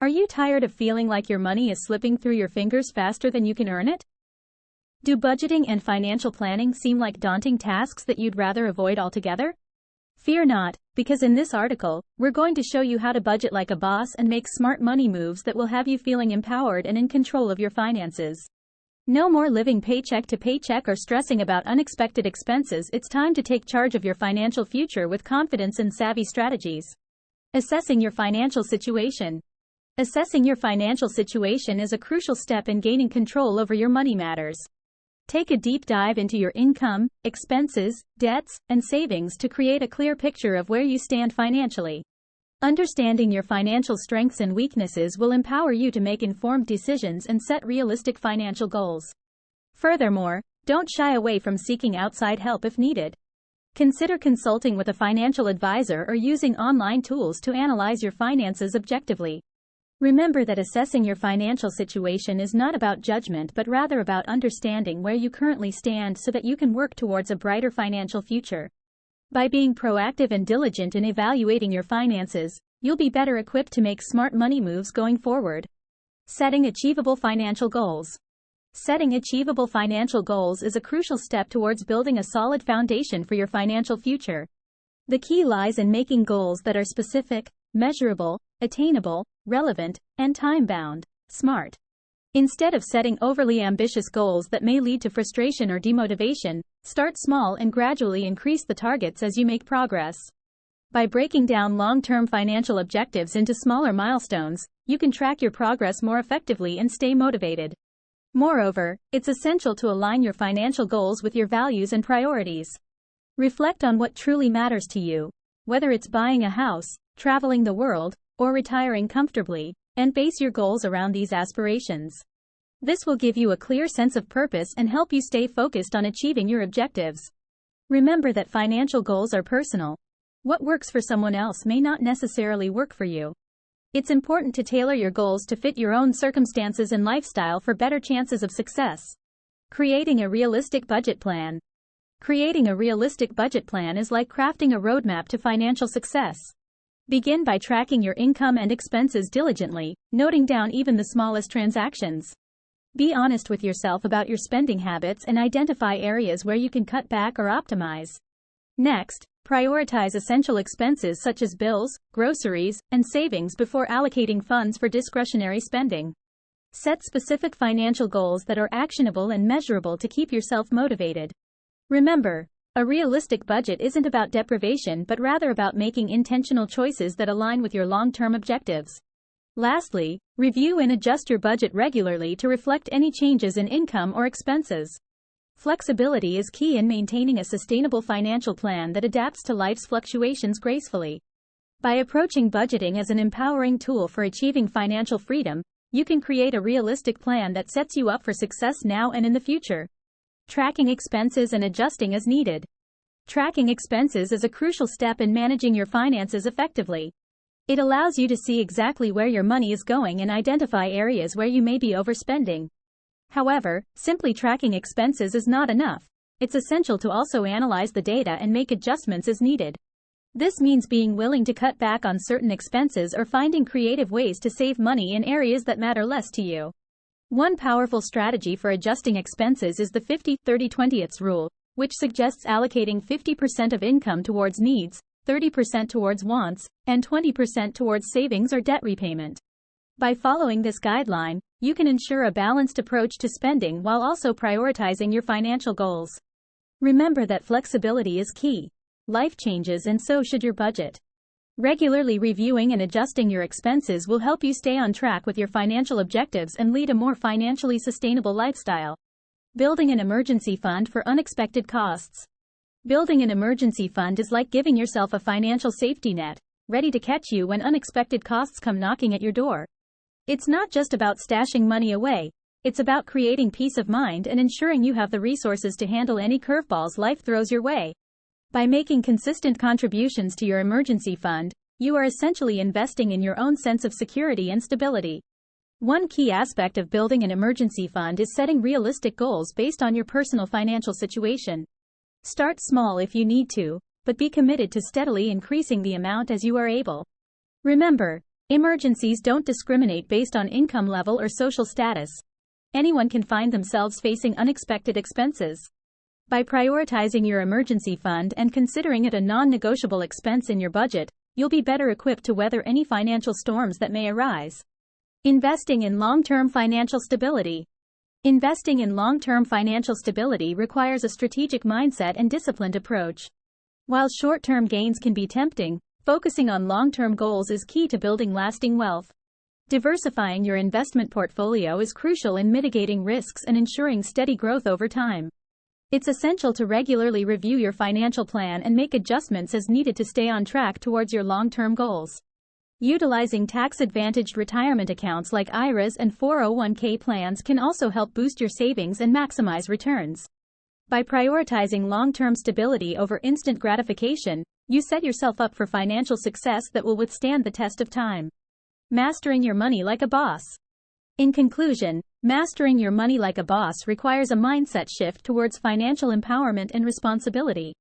Are you tired of feeling like your money is slipping through your fingers faster than you can earn it? Do budgeting and financial planning seem like daunting tasks that you'd rather avoid altogether? Fear not, because in this article, we're going to show you how to budget like a boss and make smart money moves that will have you feeling empowered and in control of your finances. No more living paycheck to paycheck or stressing about unexpected expenses. It's time to take charge of your financial future with confidence and savvy strategies. Assessing your financial situation. Assessing your financial situation is a crucial step in gaining control over your money matters. Take a deep dive into your income, expenses, debts, and savings to create a clear picture of where you stand financially. Understanding your financial strengths and weaknesses will empower you to make informed decisions and set realistic financial goals. Furthermore, don't shy away from seeking outside help if needed. Consider consulting with a financial advisor or using online tools to analyze your finances objectively. Remember that assessing your financial situation is not about judgment but rather about understanding where you currently stand so that you can work towards a brighter financial future. By being proactive and diligent in evaluating your finances, you'll be better equipped to make smart money moves going forward. Setting achievable financial goals. Setting achievable financial goals is a crucial step towards building a solid foundation for your financial future. The key lies in making goals that are specific, measurable, attainable, relevant, and time-bound. Smart. Instead of setting overly ambitious goals that may lead to frustration or demotivation, start small and gradually increase the targets as you make progress. By breaking down long-term financial objectives into smaller milestones, you can track your progress more effectively and stay motivated. Moreover, it's essential to align your financial goals with your values and priorities. Reflect on what truly matters to you, whether it's buying a house, traveling the world, or retiring comfortably, and base your goals around these aspirations. This will give you a clear sense of purpose and help you stay focused on achieving your objectives. Remember that financial goals are personal. What works for someone else may not necessarily work for you. It's important to tailor your goals to fit your own circumstances and lifestyle for better chances of success. Creating a realistic budget plan. Creating a realistic budget plan is like crafting a roadmap to financial success. Begin by tracking your income and expenses diligently, noting down even the smallest transactions. Be honest with yourself about your spending habits and identify areas where you can cut back or optimize. Next, prioritize essential expenses such as bills, groceries, and savings before allocating funds for discretionary spending. Set specific financial goals that are actionable and measurable to keep yourself motivated. Remember, a realistic budget isn't about deprivation but rather about making intentional choices that align with your long-term objectives. Lastly, review and adjust your budget regularly to reflect any changes in income or expenses. Flexibility is key in maintaining a sustainable financial plan that adapts to life's fluctuations gracefully. By approaching budgeting as an empowering tool for achieving financial freedom, you can create a realistic plan that sets you up for success now and in the future. Tracking expenses and adjusting as needed. Tracking expenses is a crucial step in managing your finances effectively. It allows you to see exactly where your money is going and identify areas where you may be overspending. However, simply tracking expenses is not enough. It's essential to also analyze the data and make adjustments as needed. This means being willing to cut back on certain expenses or finding creative ways to save money in areas that matter less to you. One powerful strategy for adjusting expenses is the 50-30-20 rule, which suggests allocating 50% of income towards needs, 30% towards wants, and 20% towards savings or debt repayment. By following this guideline, you can ensure a balanced approach to spending while also prioritizing your financial goals. Remember that flexibility is key. Life changes and so should your budget. Regularly reviewing and adjusting your expenses will help you stay on track with your financial objectives and lead a more financially sustainable lifestyle. Building an emergency fund for unexpected costs. Building an emergency fund is like giving yourself a financial safety net, ready to catch you when unexpected costs come knocking at your door. It's not just about stashing money away, it's about creating peace of mind and ensuring you have the resources to handle any curveballs life throws your way. By making consistent contributions to your emergency fund, you are essentially investing in your own sense of security and stability. One key aspect of building an emergency fund is setting realistic goals based on your personal financial situation. Start small if you need to, but be committed to steadily increasing the amount as you are able. Remember, Emergencies don't discriminate based on income level or social status. Anyone can find themselves facing unexpected expenses. By prioritizing your emergency fund and considering it a non-negotiable expense in your budget, you'll be better equipped to weather any financial storms that may arise. Investing in long-term financial stability. Investing in long-term financial stability requires a strategic mindset and disciplined approach. While short-term gains can be tempting, focusing on long-term goals is key to building lasting wealth. Diversifying your investment portfolio is crucial in mitigating risks and ensuring steady growth over time. It's essential to regularly review your financial plan and make adjustments as needed to stay on track towards your long-term goals. Utilizing tax-advantaged retirement accounts like IRAs and 401k plans can also help boost your savings and maximize returns. By prioritizing long-term stability over instant gratification, you set yourself up for financial success that will withstand the test of time. Mastering your money like a boss. In conclusion, mastering your money like a boss requires a mindset shift towards financial empowerment and responsibility.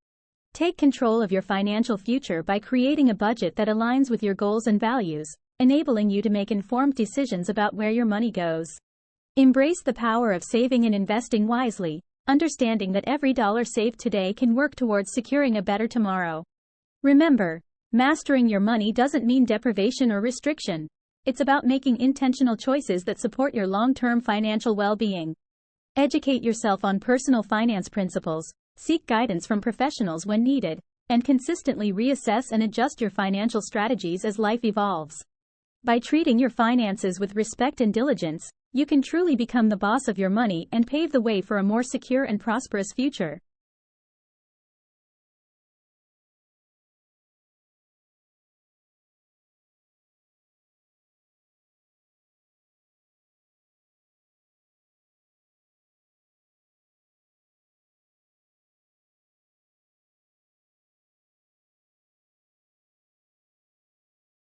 Take control of your financial future by creating a budget that aligns with your goals and values, enabling you to make informed decisions about where your money goes. Embrace the power of saving and investing wisely, understanding that every dollar saved today can work towards securing a better tomorrow. Remember, mastering your money doesn't mean deprivation or restriction. It's about making intentional choices that support your long-term financial well-being. Educate yourself on personal finance principles, seek guidance from professionals when needed, and consistently reassess and adjust your financial strategies as life evolves. By treating your finances with respect and diligence, you can truly become the boss of your money and pave the way for a more secure and prosperous future.